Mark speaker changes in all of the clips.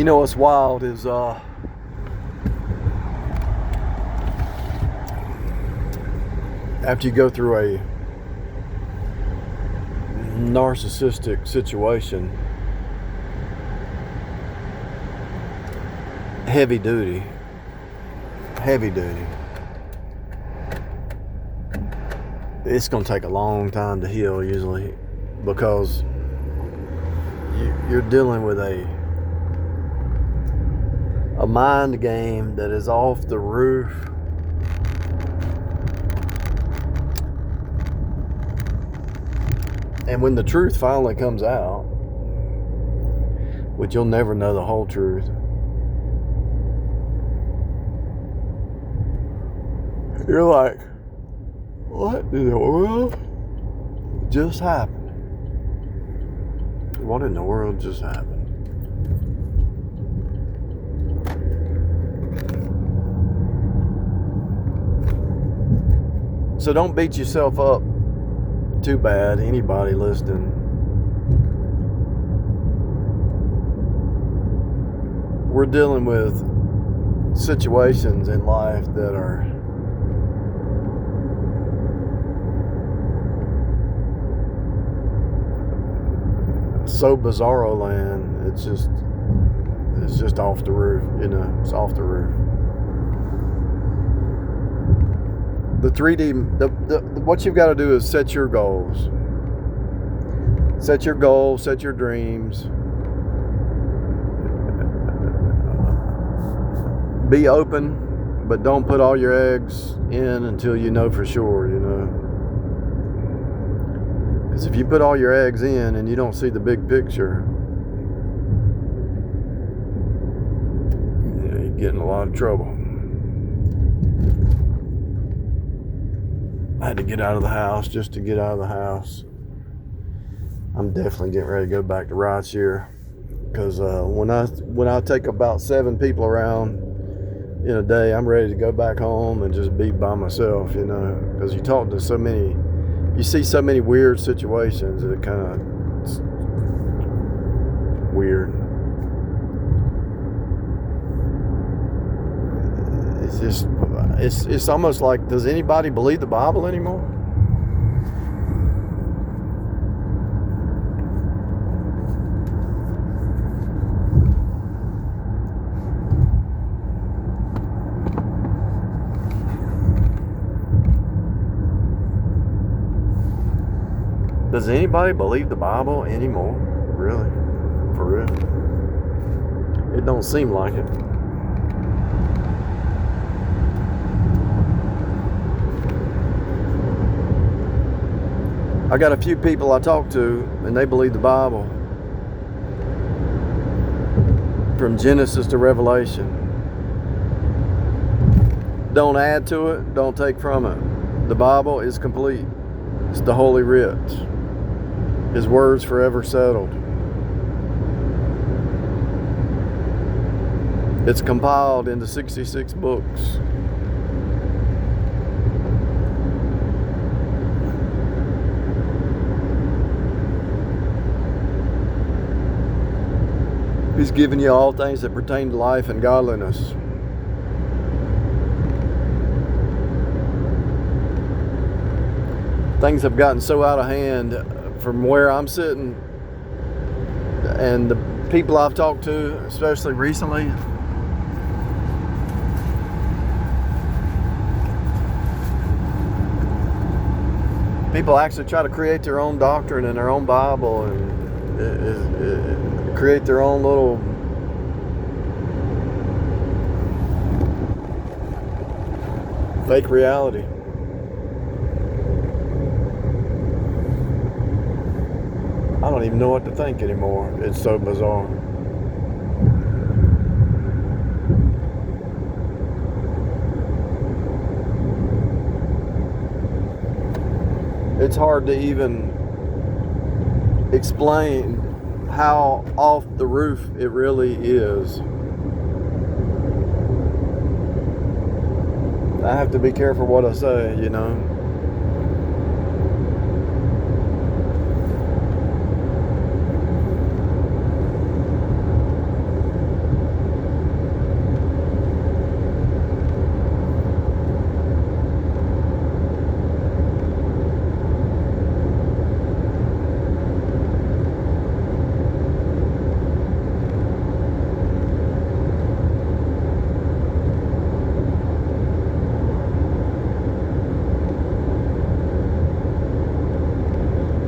Speaker 1: You know what's wild is after you go through a narcissistic situation, heavy duty, it's going to take a long time to heal usually, because you're dealing with a mind game that is off the roof. And when the truth finally comes out, which you'll never know the whole truth, you're like, what in the world just happened? What in the world just happened? So don't beat yourself up too bad, anybody listening. We're dealing with situations in life that are so bizarro land. It's just off the roof, it's off the roof. The 3D, what you've got to do is set your goals. Set your goals, set your dreams. Be open, but don't put all your eggs in until you know for sure, Because if you put all your eggs in and you don't see the big picture, you get in a lot of trouble. I had to get out of the house just to get out of the house. I'm definitely getting ready to go back to rideshare, because when I take about 7 people around in a day, I'm ready to go back home and just be by myself, because you talk to so many, you see so many weird situations that it kind of weird. It's almost like, does anybody believe the Bible anymore? Does anybody believe the Bible anymore? Really? For real? It don't seem like it. I got a few people I talk to, and they believe the Bible from Genesis to Revelation. Don't add to it, don't take from it. The Bible is complete. It's the Holy Writ. His words forever settled. It's compiled into 66 books. He's given you all things that pertain to life and godliness. Things have gotten so out of hand from where I'm sitting, and the people I've talked to, especially recently, people actually try to create their own doctrine and their own Bible, and create their own little fake reality. I don't even know what to think anymore. It's so bizarre. It's hard to even explain how off the roof it really is. I have to be careful what I say,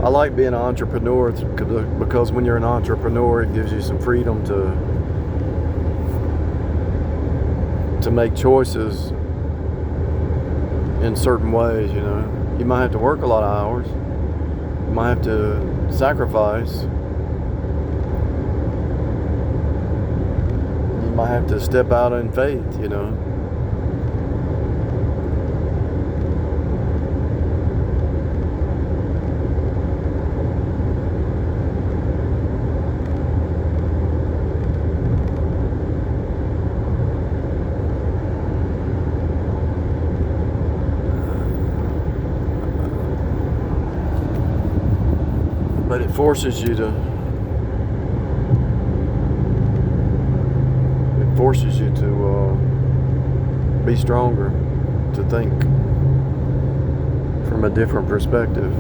Speaker 1: I like being an entrepreneur because when you're an entrepreneur, it gives you some freedom to make choices in certain ways, you know. You might have to work a lot of hours. You might have to sacrifice. You might have to step out in faith, you know. But it forces you to be stronger, to think from a different perspective.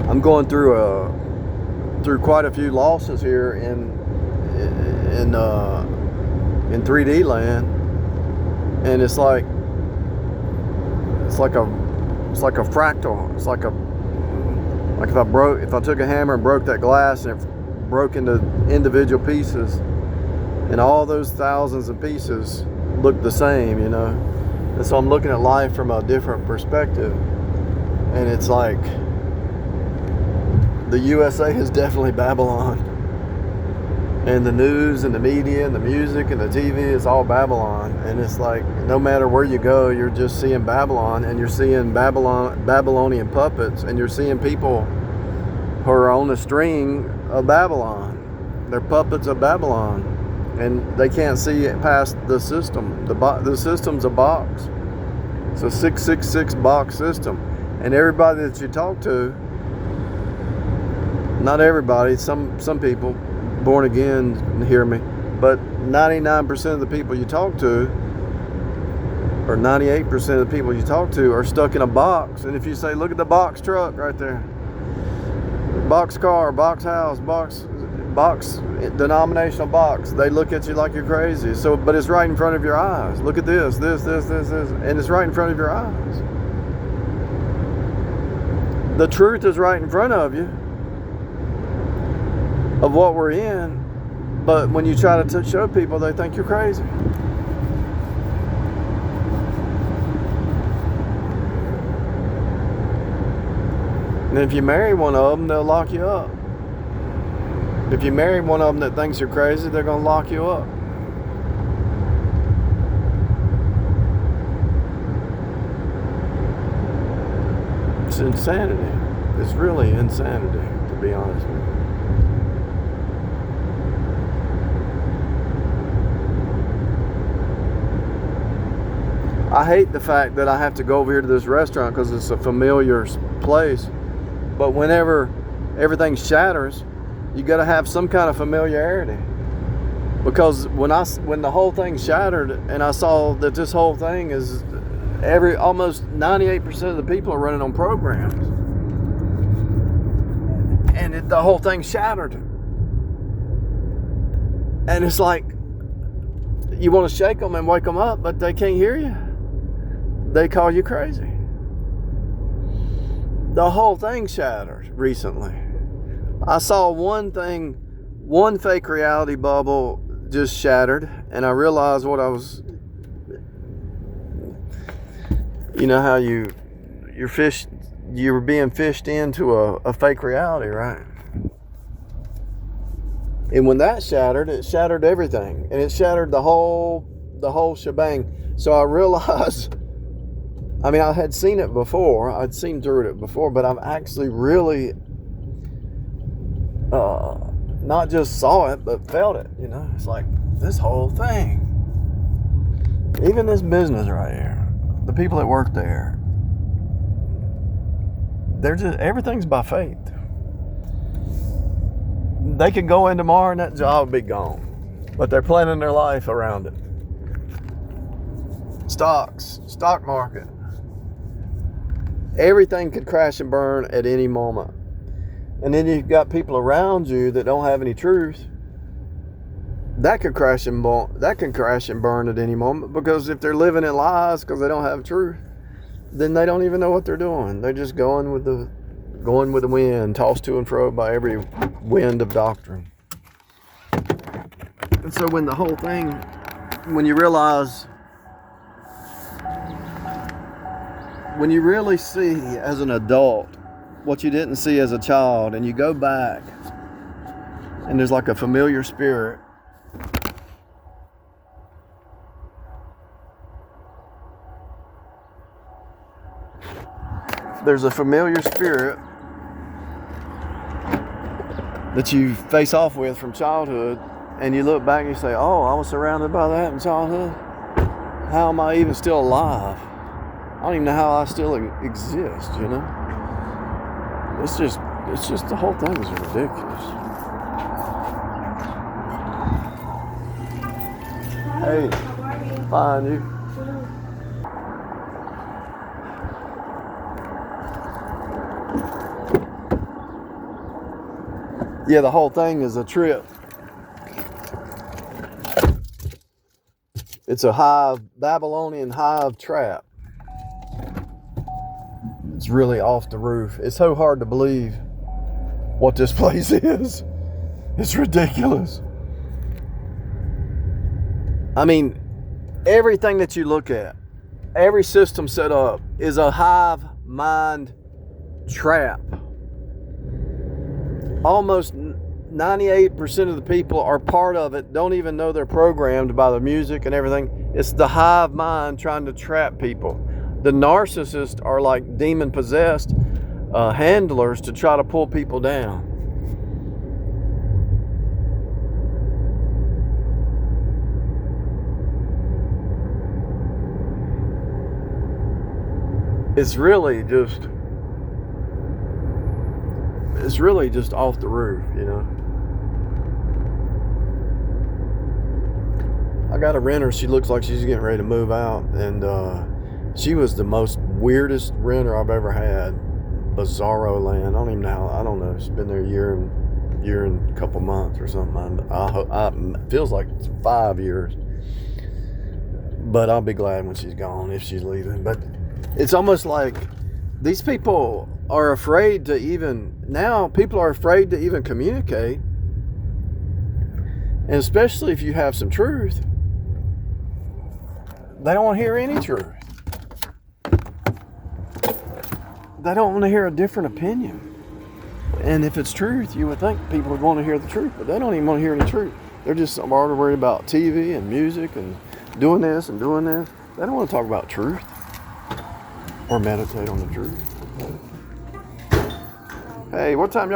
Speaker 1: I'm going through quite a few losses here in 3D land, and it's like a fractal. It's like if I took a hammer and broke that glass and it broke into individual pieces, and all those thousands of pieces look the same, you know. And so I'm looking at life from a different perspective, and it's like the USA is definitely Babylon, and the news and the media and the music and the TV is all Babylon. And it's like no matter where you go, you're just seeing Babylon, and you're seeing Babylonian puppets, and you're seeing people who are on the string of Babylon. They're puppets of Babylon, and they can't see past the system. The system's a box. It's a 666 box system, and everybody that you talk to, not everybody, some people born again hear me, but 99% of the people you talk to, or 98% of the people you talk to, are stuck in a box. And if you say, look at the box truck right there, box car, box house, box denominational box, they look at you like you're crazy. So, but it's right in front of your eyes. Look at this, and it's right in front of your eyes. The truth is right in front of you, of what we're in, but when you try to show people, they think you're crazy. And if you marry one of them, they'll lock you up. If you marry one of them that thinks you're crazy, they're going to lock you up. It's insanity. It's really insanity, to be honest with you. I hate the fact that I have to go over here to this restaurant because it's a familiar place. But whenever everything shatters, you got to have some kind of familiarity. Because when the whole thing shattered and I saw that this whole thing is almost 98% of the people are running on programs, and the whole thing shattered, and it's like you want to shake them and wake them up, but they can't hear you. They call you crazy. The whole thing shattered recently. I saw one fake reality bubble just shattered, and I realized what I was. You know how you were being fished into a fake reality, right? And when that shattered, it shattered everything, and it shattered the whole shebang. So I realized. I mean, I had seen it before. I'd seen through it before, but I've actually really not just saw it, but felt it. You know, it's like this whole thing. Even this business right here, the people that work there, everything's by faith. They could go in tomorrow and that job would be gone, but they're planning their life around it. Stock market. Everything could crash and burn at any moment. And then you've got people around you that don't have any truth. That could crash and burn at any moment, because if they're living in lies because they don't have truth, then they don't even know what they're doing. They're just going with the wind, tossed to and fro by every wind of doctrine. And so when you realize, when you really see as an adult what you didn't see as a child, and you go back and there's like a familiar spirit, there's a familiar spirit that you face off with from childhood, and you look back and you say, oh, I was surrounded by that in childhood. How am I even still alive? I don't even know how I still exist, you know? It's just the whole thing is ridiculous. Hey, fine, you. Yeah, the whole thing is a trip. It's a Babylonian hive trap. It's really off the roof. It's so hard to believe what this place is. It's ridiculous. I mean, everything that you look at, every system set up is a hive mind trap. Almost 98% of the people are part of it, don't even know they're programmed by the music and everything. It's the hive mind trying to trap people. The narcissists are like demon-possessed handlers to try to pull people down. It's really just off the roof, you know. I got a renter. She looks like she's getting ready to move out, and she was the most weirdest renter I've ever had. Bizarro land. I don't even know. I don't know. She's been there a year and a couple months or something. It feels like it's 5 years. But I'll be glad when she's gone, if she's leaving. But it's almost like these people are afraid to even, now people are afraid to even communicate. And especially if you have some truth, they don't want to hear any truth. They don't want to hear a different opinion. And if it's truth, you would think people would want to hear the truth, but they don't even want to hear any truth. They're just already worried about TV and music and doing this and doing this. They don't want to talk about truth or meditate on the truth. Hey, what time y'all?